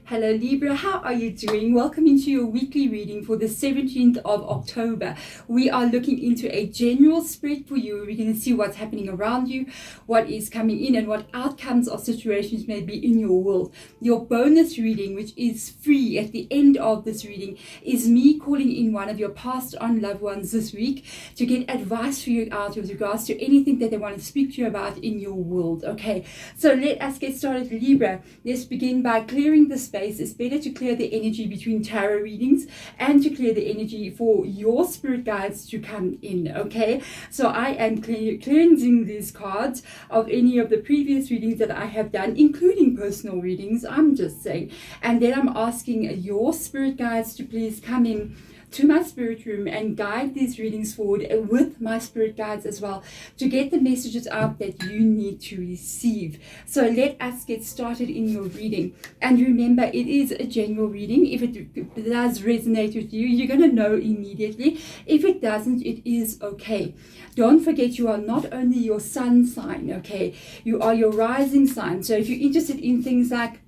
Hello Libra, how are you doing? Welcome into your weekly reading for the 17th of October. We are looking into a general spread for you. We're going to see what's happening around you, what is coming in, and what outcomes of situations may be in your world. Your bonus reading, which is free at the end of this reading, is me calling in one of your passed on loved ones this week to get advice for you out with regards to anything that they want to speak to you about in your world. Okay, so let us get started, Libra. Let's begin by clearing the space. It's better to clear the energy between tarot readings and to clear the energy for your spirit guides to come in. Okay, so I am cleansing these cards of any of the previous readings that I have done, including personal readings, I'm just saying, and then I'm asking your spirit guides to please come in to my spirit room and guide these readings forward with my spirit guides as well, to get the messages out that you need to receive. So let us get started in your reading. And remember, it is a general reading. If it does resonate with you, you're going to know immediately. If it doesn't, it is okay. Don't forget, you are not only your sun sign, okay? You are your rising sign. So if you're interested in things like,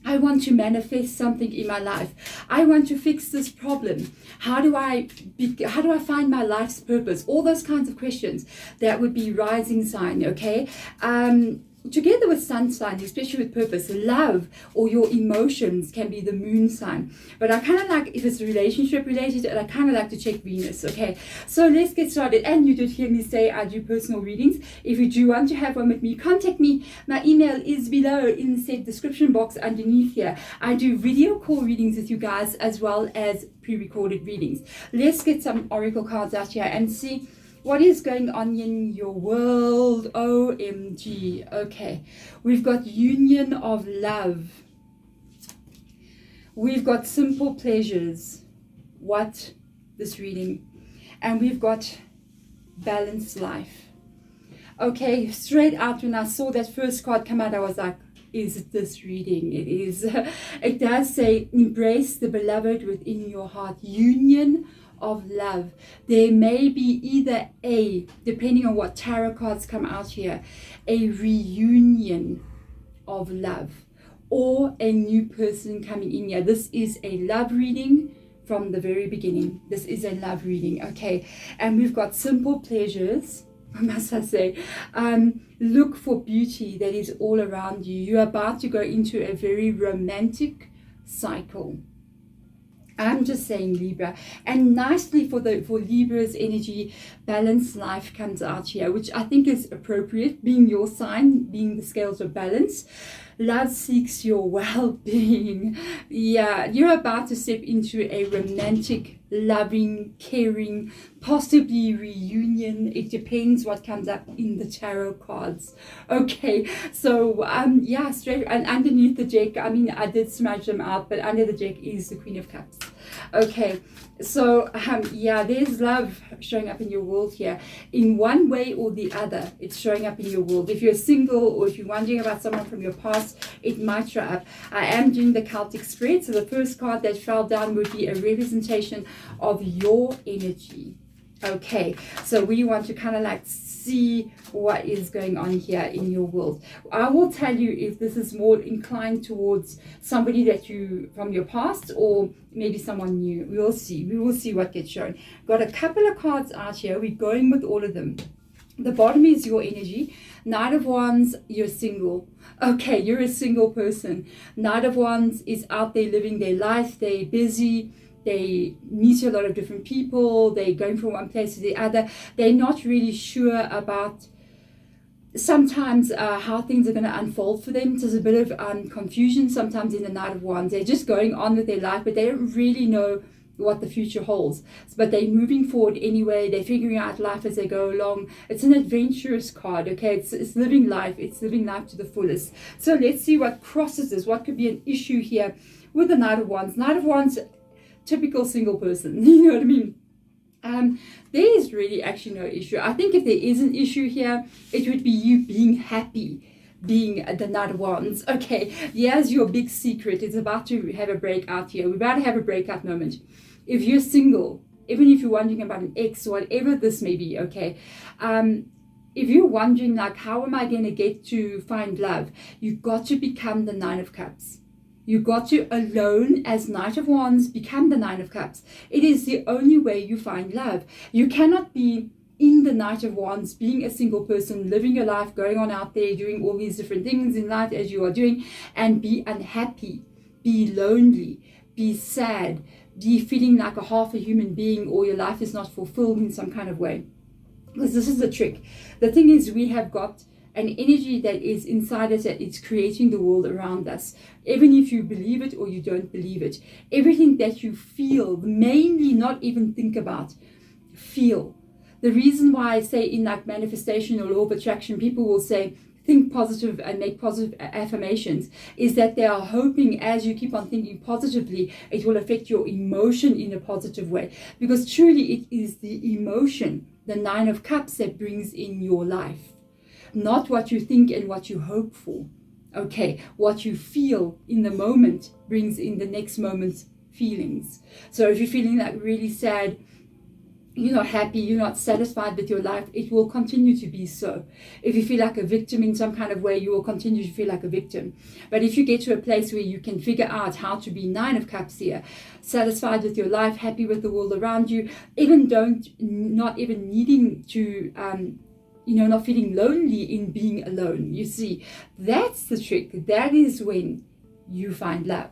I want to manifest something in my life, I want to fix this problem, how do I find my life's purpose, all those kinds of questions, that would be rising sign, okay? Together with sun sign, especially with purpose, love or your emotions can be the moon sign. But I kind of like, if it's relationship related, I kind of like to check Venus, okay? So let's get started. And you did hear me say I do personal readings. If you do want to have one with me, contact me. My email is below in the said description box underneath here. I do video call readings with you guys as well as pre-recorded readings. Let's get some oracle cards out here and see what is going on in your world. OMG. Okay. We've got union of love. We've got simple pleasures. What? This reading. And we've got balanced life. Okay. Straight out when I saw that first card come out, I was like, is it this reading? It is. It does say, embrace the beloved within your heart. Union of love. There may be either depending on what tarot cards come out here, a reunion of love or a new person coming in here. This is a love reading from the very beginning. This is a love reading, okay? And we've got simple pleasures, must I say. Look for beauty that is all around you. You're about to go into a very romantic cycle. I'm just saying, Libra. And nicely for Libra's energy, balanced life comes out here, which I think is appropriate, being your sign, being the scales of balance. Love seeks your well-being. Yeah, you're about to step into a romantic, loving, caring, possibly reunion. It depends what comes up in the tarot cards. Okay, so yeah, straight and underneath the deck, I mean, I did smudge them out, but under the deck is the Queen of Cups. Okay, so yeah, there's love showing up in your world here in one way or the other. It's showing up in your world. If you're single or if you're wondering about someone from your past, it might show up. I am doing the Celtic spread, so the first card that fell down would be a representation of your energy. Okay, so we want to kind of like see what is going on here in your world. I will tell you if this is more inclined towards somebody that you from your past or maybe someone new. We will see what gets shown. Got a couple of cards out here. We're going with all of them. The bottom is your energy. Knight of Wands, you're single. Okay, you're a single person. Knight of Wands is out there living their life. They're busy. They meet a lot of different people. They're going from one place to the other. They're not really sure about sometimes how things are going to unfold for them. So there's a bit of confusion sometimes in the Knight of Wands. They're just going on with their life, but they don't really know what the future holds. But they're moving forward anyway. They're figuring out life as they go along. It's an adventurous card, okay? It's living life. It's living life to the fullest. So let's see what crosses this. What could be an issue here with the Knight of Wands? Knight of Wands, typical single person, you know what I mean? There is really actually no issue. I think if there is an issue here, it would be you being happy, being the Knight of Wands. Okay, here's your big secret. It's about to have a breakout here. We're about to have a breakout moment. If you're single, even if you're wondering about an ex or whatever this may be, okay, if you're wondering like, how am I going to get to find love? You've got to become the Nine of Cups. You got to, alone as Knight of Wands, become the Nine of Cups. It is the only way you find love. You cannot be in the Knight of Wands, being a single person, living your life, going on out there, doing all these different things in life as you are doing, and be unhappy, be lonely, be sad, be feeling like a half a human being, or your life is not fulfilled in some kind of way. Because this is the trick. The thing is, we have got an energy that is inside us, that is creating the world around us. Even if you believe it or you don't believe it, everything that you feel, mainly not even think about, feel. The reason why I say in like manifestation or law of attraction, people will say, think positive and make positive affirmations, is that they are hoping as you keep on thinking positively, it will affect your emotion in a positive way. Because truly it is the emotion, the Nine of Cups, that brings in your life. Not what you think and what you hope for. Okay, what you feel in the moment brings in the next moment's feelings. So if you're feeling like really sad, you're not happy, you're not satisfied with your life, it will continue to be so. If you feel like a victim in some kind of way, you will continue to feel like a victim. But if you get to a place where you can figure out how to be Nine of Cups here, satisfied with your life, happy with the world around you, not even needing to, not feeling lonely in being alone. You see, that's the trick. That is when you find love.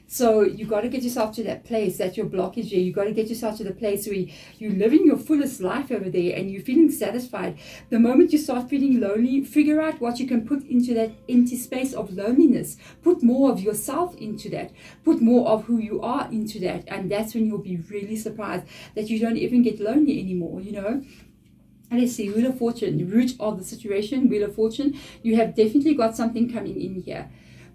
So you got to get yourself to that place. That's your blockage there. You got to get yourself to the place where you're living your fullest life over there and you're feeling satisfied. The moment you start feeling lonely, figure out what you can put into that empty space of loneliness. Put more of yourself into that. Put more of who you are into that. And that's when you'll be really surprised that you don't even get lonely anymore, And let's see, Wheel of Fortune, root of the situation, Wheel of Fortune. You have definitely got something coming in here.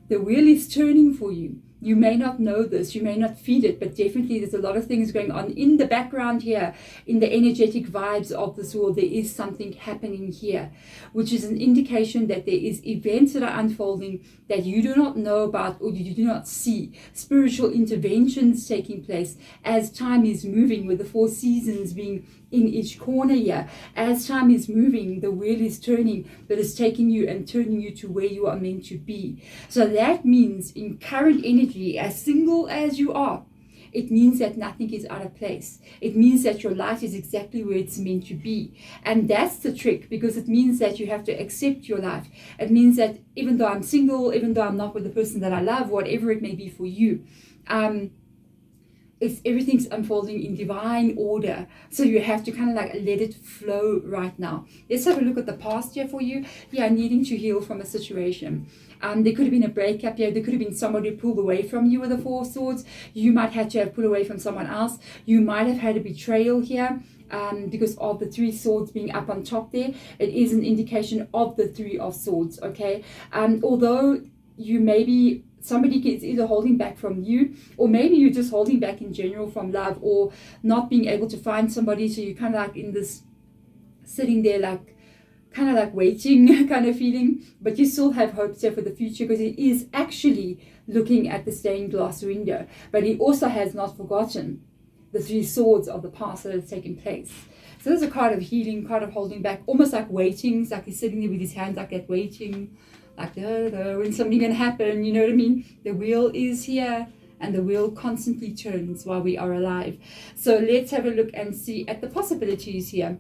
The wheel is turning for you. You may not know this, you may not feel it, but definitely there's a lot of things going on in the background here, in the energetic vibes of this world. There is something happening here, which is an indication that there is events that are unfolding that you do not know about or you do not see. Spiritual interventions taking place as time is moving, with the 4 seasons being in each corner here. As time is moving, the wheel is turning, that is taking you and turning you to where you are meant to be. So that means in current energy, as single as you are, it means that nothing is out of place. It means that your life is exactly where it's meant to be. And that's the trick, because it means that you have to accept your life. It means that even though I'm single, even though I'm not with the person that I love, whatever it may be for you, everything's unfolding in divine order. So you have to kind of like let it flow right now. Let's have a look at the past here for you. Yeah, needing to heal from a situation. There could have been a breakup here. There could have been somebody who pulled away from you with the 4 of Swords. You might have to have pulled away from someone else. You might have had a betrayal here. Because of the 3 swords being up on top there. It is an indication of the 3 of Swords, okay? Although you maybe, somebody is either holding back from you, or maybe you're just holding back in general from love, or not being able to find somebody, so you're kind of like in this, sitting there like, kind of like waiting kind of feeling, but you still have hopes there for the future, because he is actually looking at the stained glass window, but he also has not forgotten the 3 swords of the past that have taken place. So there's a card of healing, card of holding back, almost like waiting. It's like he's sitting there with his hands like that, waiting, like when something going to happen, you know what I mean? The wheel is here, and the wheel constantly turns while we are alive. So let's have a look and see at the possibilities here.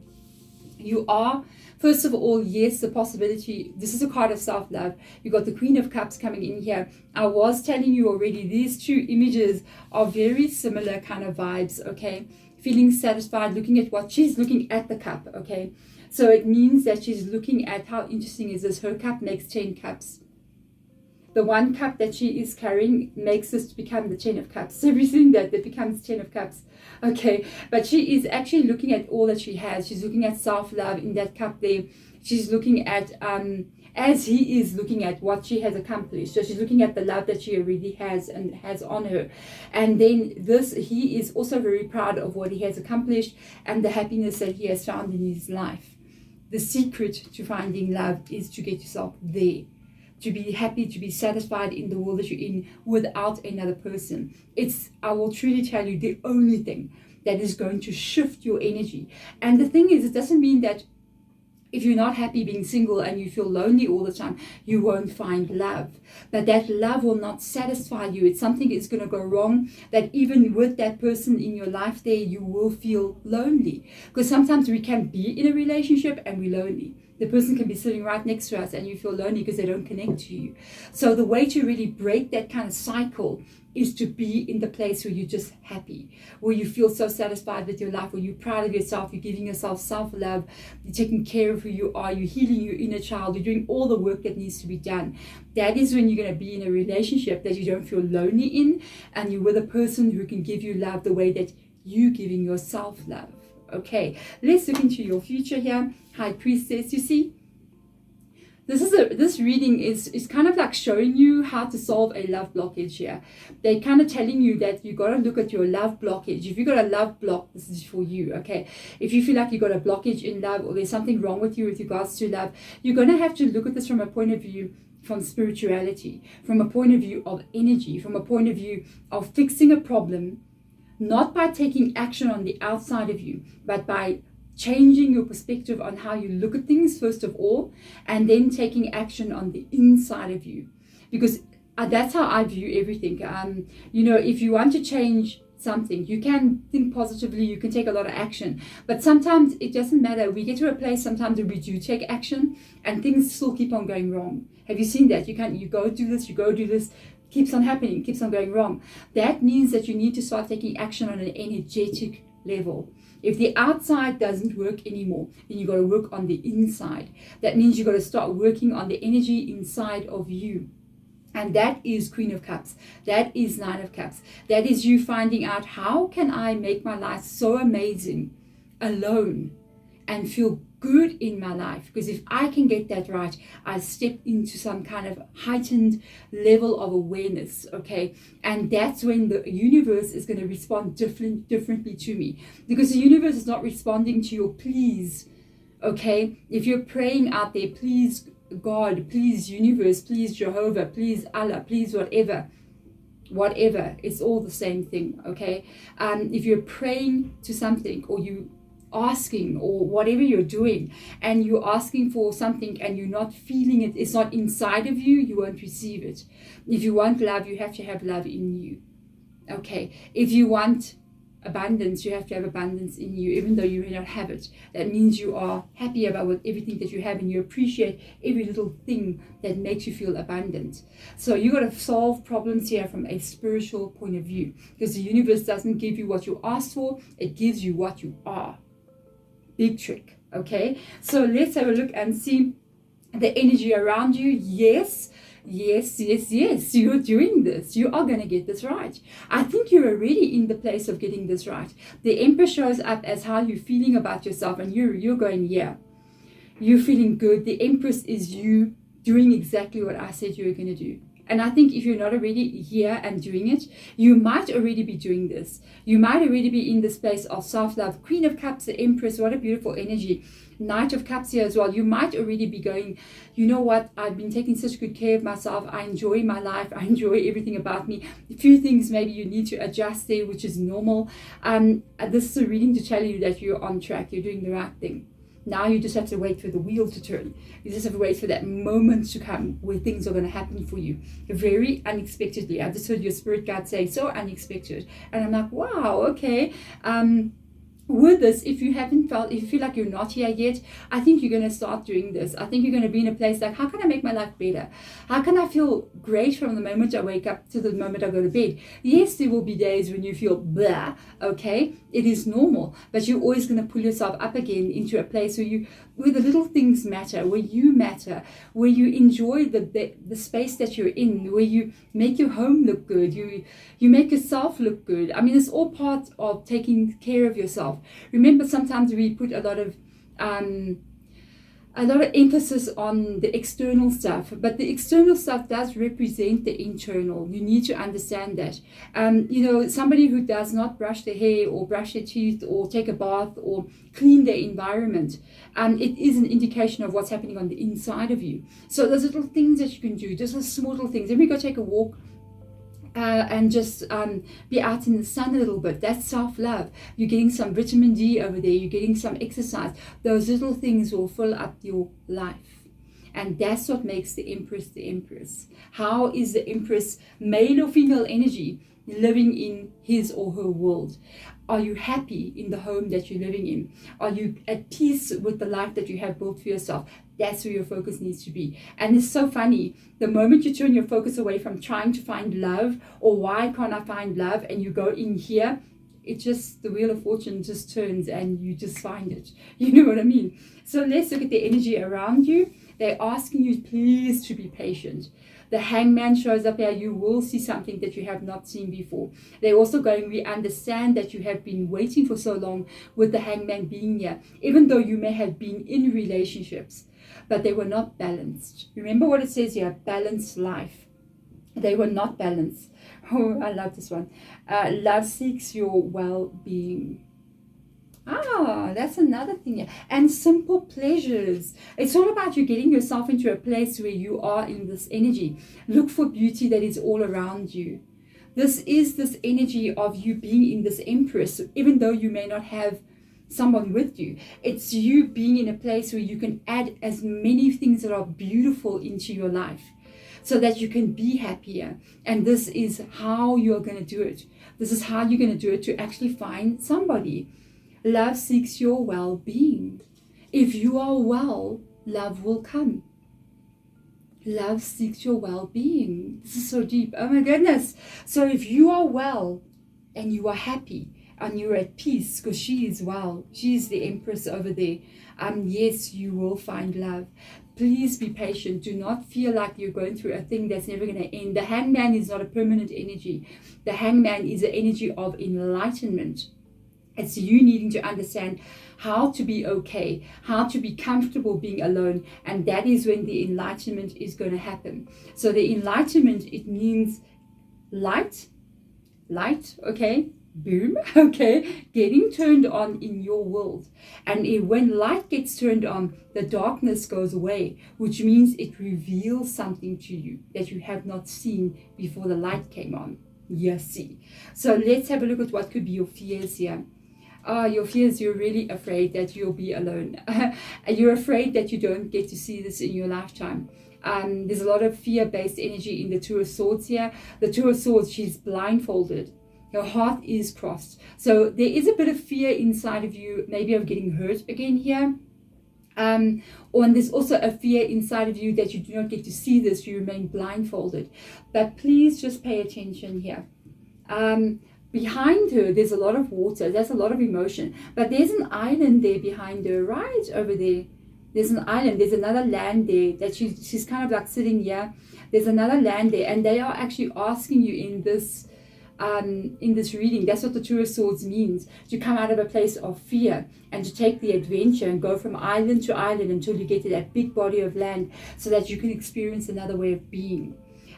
You are, first of all, yes, the possibility, this is a card of self-love. You got the Queen of Cups coming in here. I was telling you already, these 2 images are very similar kind of vibes, okay? Feeling satisfied, looking at what she's looking at, the cup, okay? So it means that she's looking at, how interesting is this? Her cup makes 10 cups. The 1 cup that she is carrying makes this to become the 10 of cups. Everything that becomes 10 of cups. Okay, but she is actually looking at all that she has. She's looking at self-love in that cup there. She's looking at, as he is looking at what she has accomplished. So she's looking at the love that she already has and has on her. And then he is also very proud of what he has accomplished and the happiness that he has found in his life. The secret to finding love is to get yourself there. To be happy, to be satisfied in the world that you're in without another person. It's, I will truly tell you, the only thing that is going to shift your energy. And the thing is, it doesn't mean that if you're not happy being single and you feel lonely all the time, you won't find love. But that love will not satisfy you. It's something that's going to go wrong, that even with that person in your life there, you will feel lonely. Because sometimes we can be in a relationship and we're lonely. The person can be sitting right next to us and you feel lonely because they don't connect to you. So the way to really break that kind of cycle is to be in the place where you're just happy, where you feel so satisfied with your life, where you're proud of yourself, you're giving yourself self-love, you're taking care of who you are, you're healing your inner child, you're doing all the work that needs to be done. That is when you're going to be in a relationship that you don't feel lonely in, and you're with a person who can give you love the way that you're giving yourself love. Okay, let's look into your future here. High Priestess, you see, this reading is kind of like showing you how to solve a love blockage here. They're kind of telling you that you got to look at your love blockage. If you got a love block, this is for you, okay? If you feel like you got a blockage in love, or there's something wrong with you with regards to love, you're going to have to look at this from a point of view from spirituality, from a point of view of energy, from a point of view of fixing a problem, not by taking action on the outside of you, but by changing your perspective on how you look at things, first of all, and then taking action on the inside of you. Because that's how I view everything. If you want to change something, you can think positively, you can take a lot of action, but sometimes it doesn't matter. We get to a place sometimes where we do take action and things still keep on going wrong. Have you seen that? You go do this, keeps on happening, keeps on going wrong. That means that you need to start taking action on an energetic level. If the outside doesn't work anymore, then you got to work on the inside. That means you got to start working on the energy inside of you. And that is Queen of Cups. That is Nine of Cups. That is you finding out, how can I make my life so amazing alone and feel good in my life? Because if I can get that right, I step into some kind of heightened level of awareness, okay? And that's when the universe is going to respond differently to me, because the universe is not responding to your please, okay? If you're praying out there, please God, please universe, please Jehovah, please Allah, please whatever, it's all the same thing, okay? If you're praying to something, or you asking, or whatever you're doing, and you're asking for something and you're not feeling it, it's not inside of you, you won't receive it. If you want love, you have to have love in you, okay? If you want abundance, you have to have abundance in you, even though you may not have it. That means you are happy about everything that you have, and you appreciate every little thing that makes you feel abundant. So you got to solve problems here from a spiritual point of view, because the universe doesn't give you what you asked for, it gives you what you are. Big trick, okay? So let's have a look and see the energy around you. Yes, you're doing this. You are going to get this right. I think you're already in the place of getting this right. The Empress shows up as how you're feeling about yourself, and you're going, yeah, you're feeling good. The Empress is you doing exactly what I said you were going to do. And I think if you're not already here and doing it, you might already be doing this. You might already be in this place of self-love. Queen of Cups, the Empress, what a beautiful energy. Knight of Cups here as well. You might already be going, you know what, I've been taking such good care of myself. I enjoy my life. I enjoy everything about me. A few things maybe you need to adjust there, which is normal. This is a reading to tell you that you're on track. You're doing the right thing. Now you just have to wait for the wheel to turn. You just have to wait for that moment to come where things are going to happen for you. Very unexpectedly. I just heard your spirit guide say, so unexpected. And I'm like, wow, okay. With this, if you feel like you're not here yet, I think you're going to start doing this. I think you're going to be in a place like, how can I make my life better? How can I feel great from the moment I wake up to the moment I go to bed? Yes, there will be days when you feel blah, okay? It is normal, but you're always going to pull yourself up again into a place where the little things matter, where you matter, where you enjoy the space that you're in, where you make your home look good, you make yourself look good. I mean, it's all part of taking care of yourself. Remember, sometimes we put a lot of emphasis on the external stuff, but the external stuff does represent the internal. You need to understand that. Somebody who does not brush their hair or brush their teeth or take a bath or clean their environment, it is an indication of what's happening on the inside of you. So those little things that you can do, just those small little things. Let me go take a walk and just be out in the sun a little bit. That's self-love. You're getting some vitamin D over there. You're getting some exercise. Those little things will fill up your life. And that's what makes the Empress the Empress. How is the Empress, male or female energy, living in his or her world? Are you happy in the home that you're living in? Are you at peace with the life that you have built for yourself? That's where your focus needs to be. And it's so funny, the moment you turn your focus away from trying to find love, or why can't I find love, and you go in here, it just, the wheel of fortune just turns and you just find it. You know what I mean? So let's look at the energy around you. They're asking you, please, to be patient. The Hangman shows up here. You will see something that you have not seen before. They're also going, we understand that you have been waiting for so long with the Hangman being here, even though you may have been in relationships, but they were not balanced. Remember what it says here, balanced life. They were not balanced. Oh, I love this one. Love seeks your well-being. That's another thing here. And simple pleasures. It's all about you getting yourself into a place where you are in this energy. Look for beauty that is all around you. This is this energy of you being in this Empress, even though you may not have someone with you. It's you being in a place where you can add as many things that are beautiful into your life, so that you can be happier. And this is how you're going to do it. This is how you're going to do it, to actually find somebody. Love seeks your well-being. If you are well, love will come. Love seeks your well-being. This is so deep. Oh my goodness. So if you are well and you are happy and you're at peace, because she is well, she's the Empress over there, yes, you will find love. Please be patient. Do not feel like you're going through a thing that's never going to end. The Hangman is not a permanent energy. The Hangman is an energy of enlightenment. It's you needing to understand how to be okay, how to be comfortable being alone. And that is when the enlightenment is going to happen. So the enlightenment, it means light, okay? Boom, okay, getting turned on in your world. And when light gets turned on, the darkness goes away, which means it reveals something to you that you have not seen before the light came on. Yes, see. So let's have a look at what could be your fears here. Your fears, you're really afraid that you'll be alone. You're afraid that you don't get to see this in your lifetime. There's a lot of fear-based energy in the Two of Swords here. The Two of Swords, she's blindfolded. Your heart is crossed. So there is a bit of fear inside of you, maybe of getting hurt again here. And there's also a fear inside of you that you do not get to see this, you remain blindfolded. But please just pay attention here. Behind her, there's a lot of water, there's a lot of emotion. But there's an island there behind her, right over there. There's an island, there's another land there that she's kind of like sitting here. There's another land there, and they are actually asking you in this reading, that's what the Two of Swords means, to come out of a place of fear and to take the adventure and go from island to island until you get to that big body of land, so that you can experience another way of being.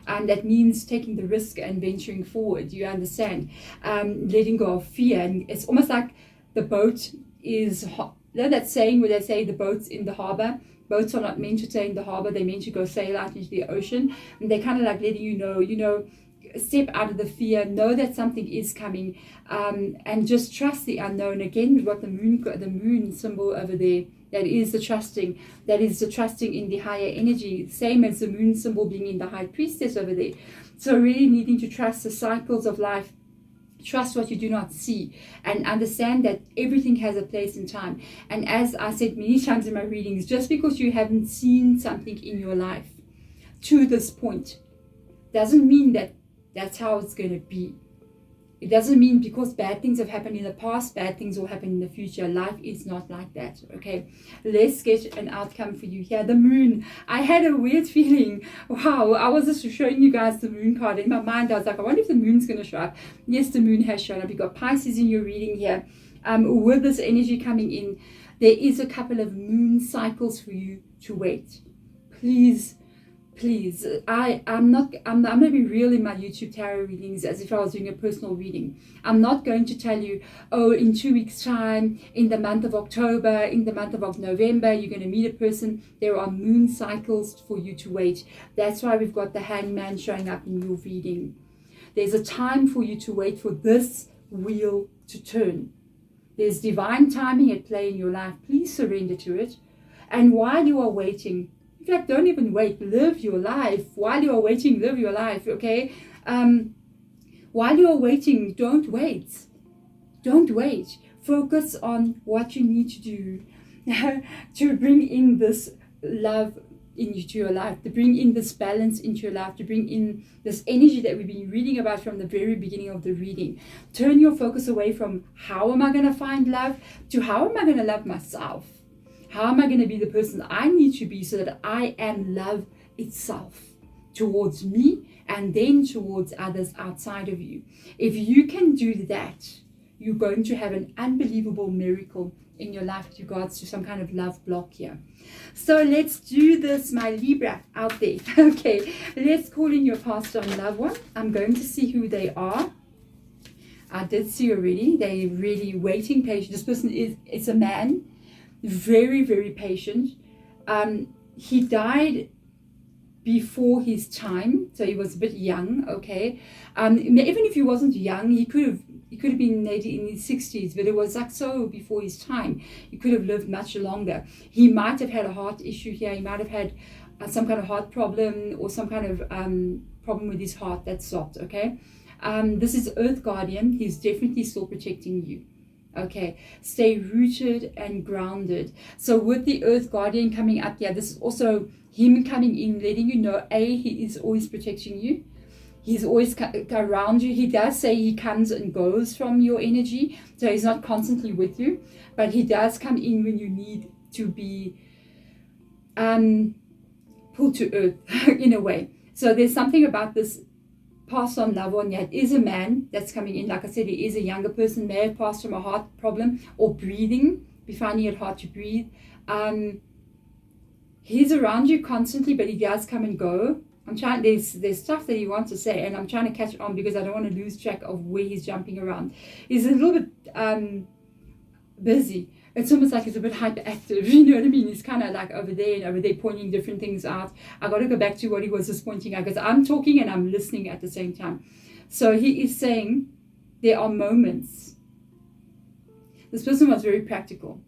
And that means taking the risk and venturing forward, you understand, letting go of fear. And it's almost like the boat is, you know that saying where they say the boat's in the harbor? Boats are not meant to stay in the harbor, they're meant to go sail out into the ocean. And they're kind of like letting you know, step out of the fear, know that something is coming, and just trust the unknown. Again, we've got the moon symbol over there. That is the trusting. That is the trusting in the higher energy. Same as the moon symbol being in the High Priestess over there. So really needing to trust the cycles of life. Trust what you do not see, and understand that everything has a place and time. And as I said many times in my readings, just because you haven't seen something in your life to this point doesn't mean that that's how it's going to be. It doesn't mean because bad things have happened in the past, bad things will happen in the future. Life is not like that, okay? Let's get an outcome for you here. The moon. I had a weird feeling. Wow, I was just showing you guys the moon card. In my mind, I was like, I wonder if the moon's going to show up. Yes, the moon has shown up. You've got Pisces in your reading here. With this energy coming in, there is a couple of moon cycles for you to wait. Please, I'm going to be real in my YouTube tarot readings, as if I was doing a personal reading. I'm not going to tell you, oh, in 2 weeks time, in the month of October, in the month of November, you're going to meet a person. There are moon cycles for you to wait. That's why we've got the Hangman showing up in your reading. There's a time for you to wait for this wheel to turn. There's divine timing at play in your life. Please surrender to it. And while you are waiting, in fact, don't even wait. Live your life. While you are waiting, live your life, okay? While you are waiting, don't wait. Don't wait. Focus on what you need to do to bring in this love into your life, to bring in this balance into your life, to bring in this energy that we've been reading about from the very beginning of the reading. Turn your focus away from how am I going to find love to how am I going to love myself? How am I going to be the person I need to be so that I am love itself towards me and then towards others outside of you? If you can do that, you're going to have an unbelievable miracle in your life with regards to some kind of love block here. So let's do this, my Libra out there. Okay, let's call in your pastor and loved one. I'm going to see who they are. I did see already. They're really waiting patient. This person is a man, very, very patient. He died before his time, so he was a bit young, okay. Even if he wasn't young, he could have been maybe in his 60s, but it was like so before his time. He could have lived much longer. He might have had a heart issue here. He might have had some kind of heart problem or some kind of problem with his heart that stopped, okay. This is Earth Guardian. He's definitely still protecting you. Okay, stay rooted and grounded. So with the Earth Guardian coming up here, this is also him coming in, letting you know, he is always protecting you. He's always around you. He does say he comes and goes from your energy, so he's not constantly with you, but he does come in when you need to be pulled to earth in a way. So there's something about this passed on love one. It is a man that's coming in. Like I said, he is a younger person, may have passed from a heart problem or breathing, be finding it hard to breathe. He's around you constantly, but he does come and go. I'm trying, there's stuff that he wants to say, and I'm trying to catch on because I don't want to lose track of where he's jumping around. He's a little bit busy. It's almost like he's a bit hyperactive, you know what I mean? He's kind of like over there and over there pointing different things out. I got to go back to what he was just pointing out because I'm talking and I'm listening at the same time. So he is saying there are moments. This person was very practical.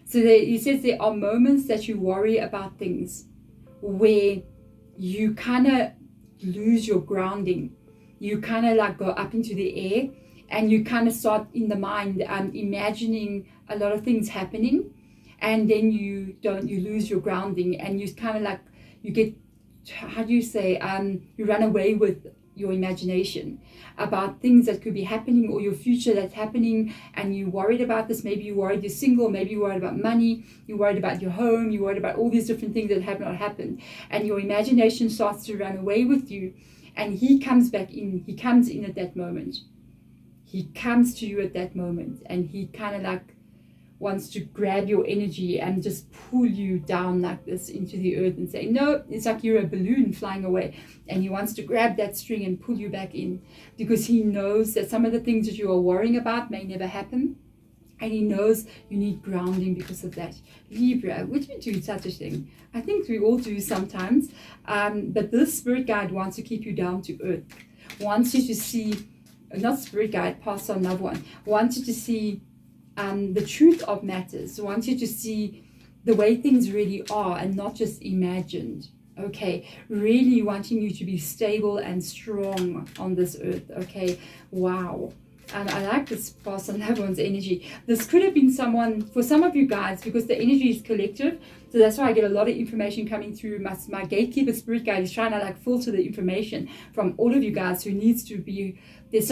So he says there are moments that you worry about things where you kind of lose your grounding. You kind of like go up into the air and you kind of start in the mind imagining a lot of things happening, and then you lose your grounding and you kind of like, you get, how do you say, you run away with your imagination about things that could be happening or your future that's happening, and you're worried about this. Maybe you're worried you're single, maybe you're worried about money, you're worried about your home, you're worried about all these different things that have not happened, and your imagination starts to run away with you, and he comes back in. He comes in at that moment. He comes to you at that moment, and he kind of like wants to grab your energy and just pull you down like this into the earth and say, no, it's like you're a balloon flying away. And he wants to grab that string and pull you back in, because he knows that some of the things that you are worrying about may never happen. And he knows you need grounding because of that. Libra, would you do such a thing? I think we all do sometimes. But this spirit guide wants to keep you down to earth. Wants you to see, not spirit guide, past on loved one, wants you to see the truth of matters, wants you to see the way things really are and not just imagined. Okay, really wanting you to be stable and strong on this earth. Okay, wow. I like this past on loved one's energy. This could have been someone, for some of you guys, because the energy is collective, so that's why I get a lot of information coming through. My gatekeeper spirit guide is trying to like filter the information from all of you guys who needs to be, there's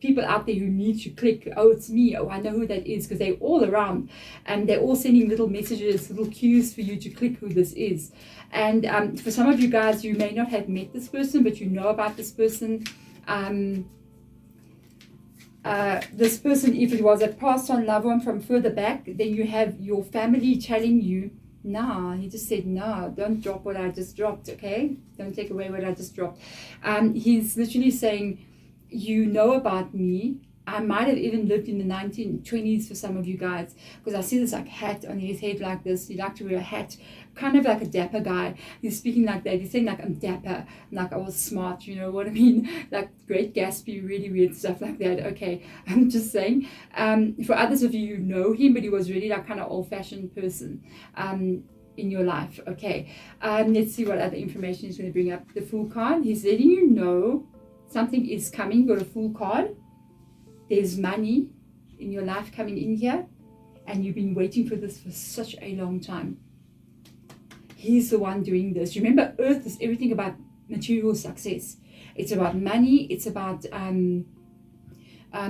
people out there who need to click, oh, it's me, oh, I know who that is, because they're all around and they're all sending little messages, little cues for you to click who this is. And for some of you guys, you may not have met this person, but you know about this person. This person, if it was a passed on loved one from further back, then you have your family telling you, nah, he just said, no, don't drop what I just dropped, okay? Don't take away what I just dropped. He's literally saying, you know about me, I might have even lived in the 1920s for some of you guys, because I see this like hat on his head like this. He liked to wear a hat, kind of like a dapper guy. He's speaking like that. He's saying like, I'm dapper, like I was smart, you know what I mean? Like Great Gatsby, really weird stuff like that. Okay, I'm just saying. For others of you, you know him, but he was really like kind of old-fashioned person in your life. Okay, let's see what other information he's going to bring up. The Fool card. He's letting you know something is coming. Got a Fool card. There's money in your life coming in here, and you've been waiting for this for such a long time. He's the one doing this. Remember, Earth is everything about material success. It's about money. It's about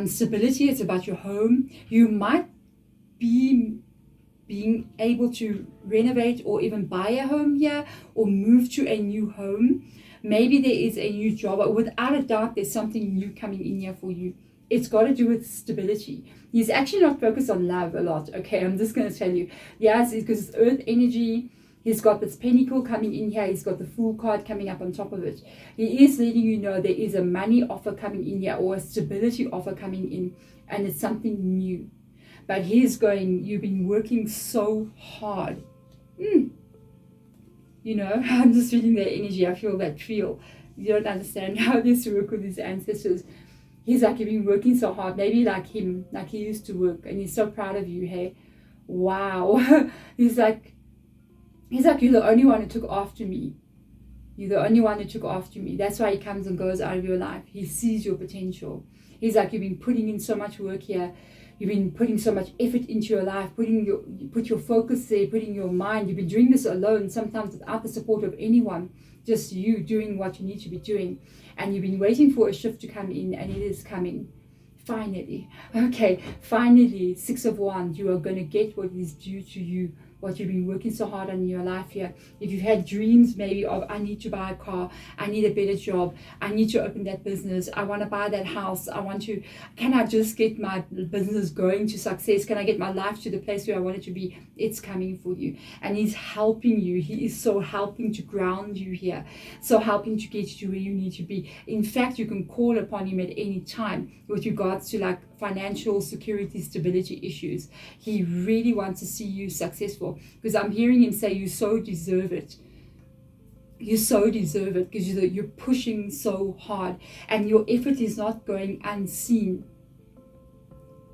stability. It's about your home. You might be being able to renovate or even buy a home here, or move to a new home. Maybe there is a new job. But without a doubt, there's something new coming in here for you. It's got to do with stability. He's actually not focused on love a lot. Okay, I'm just going to tell you. Yes, because it's Earth energy. He's got this pentacle coming in here. He's got the Fool card coming up on top of it. He is letting you know there is a money offer coming in here, or a stability offer coming in, and it's something new. But he's going, you've been working so hard. You know, I'm just feeling their energy. I feel that feel. You don't understand how this work with his ancestors. He's like, you've been working so hard, maybe like him, like he used to work, and he's so proud of you. Hey, wow. he's like, you're the only one who took after me. You're the only one who took after me. That's why he comes and goes out of your life. He sees your potential. He's like, you've been putting in so much work here. You've been putting so much effort into your life, put your focus there, putting your mind. You've been doing this alone, sometimes without the support of anyone, just you doing what you need to be doing. And you've been waiting for a shift to come in, and it is coming. Finally. Okay, finally, 6 of Wands. You are going to get what is due to you, what you've been working so hard on in your life here. If you've had dreams maybe of, I need to buy a car, I need a better job, I need to open that business, I want to buy that house, can I just get my business going to success? Can I get my life to the place where I want it to be? It's coming for you. And he's helping you. He is so helping to ground you here, so helping to get you to where you need to be. In fact, you can call upon him at any time with regards to like financial security, stability issues. He really wants to see you successful, because I'm hearing him say you so deserve it. You so deserve it, because you're pushing so hard, and your effort is not going unseen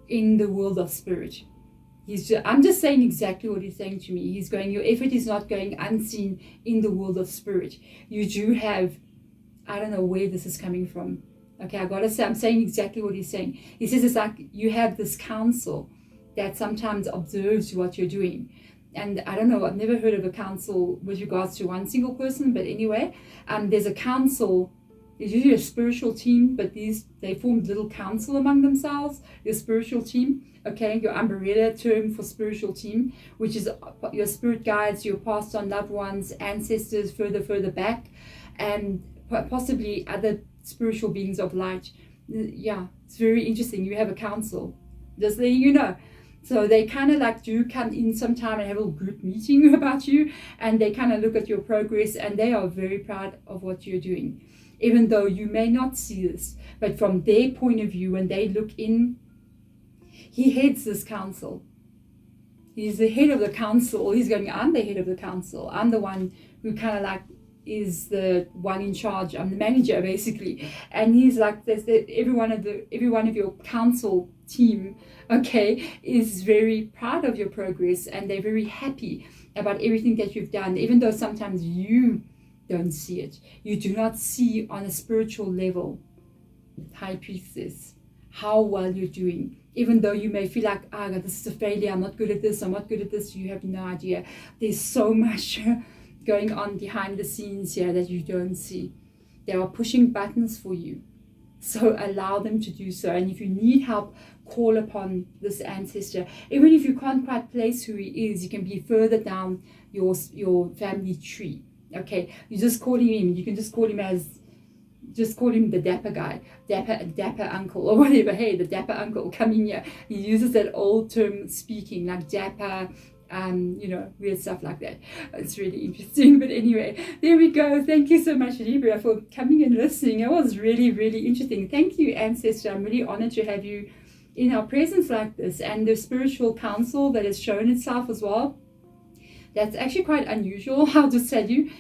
in the world of spirit. I'm just saying exactly what he's saying to me. He's going, your effort is not going unseen in the world of spirit. You do have, I don't know where this is coming from. Okay, I gotta say, I'm saying exactly what he's saying. He says it's like you have this council that sometimes observes what you're doing. And I don't know, I've never heard of a council with regards to one single person, but anyway, there's a council. There's usually a spiritual team, but they formed little council among themselves, your spiritual team. Okay, your umbrella term for spiritual team, which is your spirit guides, your passed on loved ones, ancestors further back, and possibly other spiritual beings of light. Yeah, it's very interesting. You have a council, just letting you know. So they kind of like do come in sometime and have a little group meeting about you, and they kind of look at your progress, and they are very proud of what you're doing, even though you may not see this. But from their point of view, when they look in, he heads this council. He's the head of the council. He's going, I'm the head of the council. I'm the one who kind of like is the one in charge. I'm the manager, basically. And he's like, every one of your council team, okay, is very proud of your progress, and they're very happy about everything that you've done, even though sometimes you don't see it. You do not see on a spiritual level, High Priestess, how well you're doing. Even though you may feel like, this is a failure, I'm not good at this, you have no idea. There's so much going on behind the scenes here that you don't see. They are pushing buttons for you. So allow them to do so. And if you need help, call upon this ancestor. Even if you can't quite place who he is, you can be further down your family tree. Okay, you just call him in. You can just call him the dapper guy, dapper uncle, or whatever. Hey, the dapper uncle, come in here. He uses that old term speaking, like dapper, weird stuff like that. It's really interesting. But anyway, there we go. Thank you so much, Libra, for coming and listening. It was really, really interesting. Thank you, Ancestor. I'm really honored to have you in our presence like this, and the spiritual counsel that has shown itself as well. That's actually quite unusual, I'll just tell you,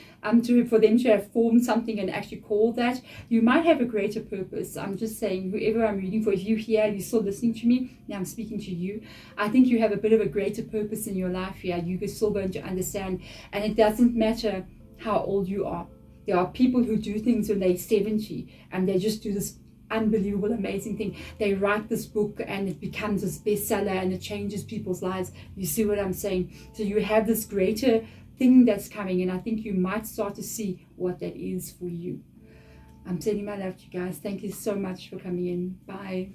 for them to have formed something and actually called that. You might have a greater purpose. I'm just saying, whoever I'm reading for, if you're here, you're still listening to me, now I'm speaking to you. I think you have a bit of a greater purpose in your life here. You're still going to understand, and it doesn't matter how old you are. There are people who do things when they're 70, and they just do this unbelievable, amazing thing. They write this book and it becomes this bestseller and it changes people's lives. You see what I'm saying? So you have this greater thing that's coming, and I think you might start to see what that is for you. I'm sending my love to you guys. Thank you so much for coming in. Bye.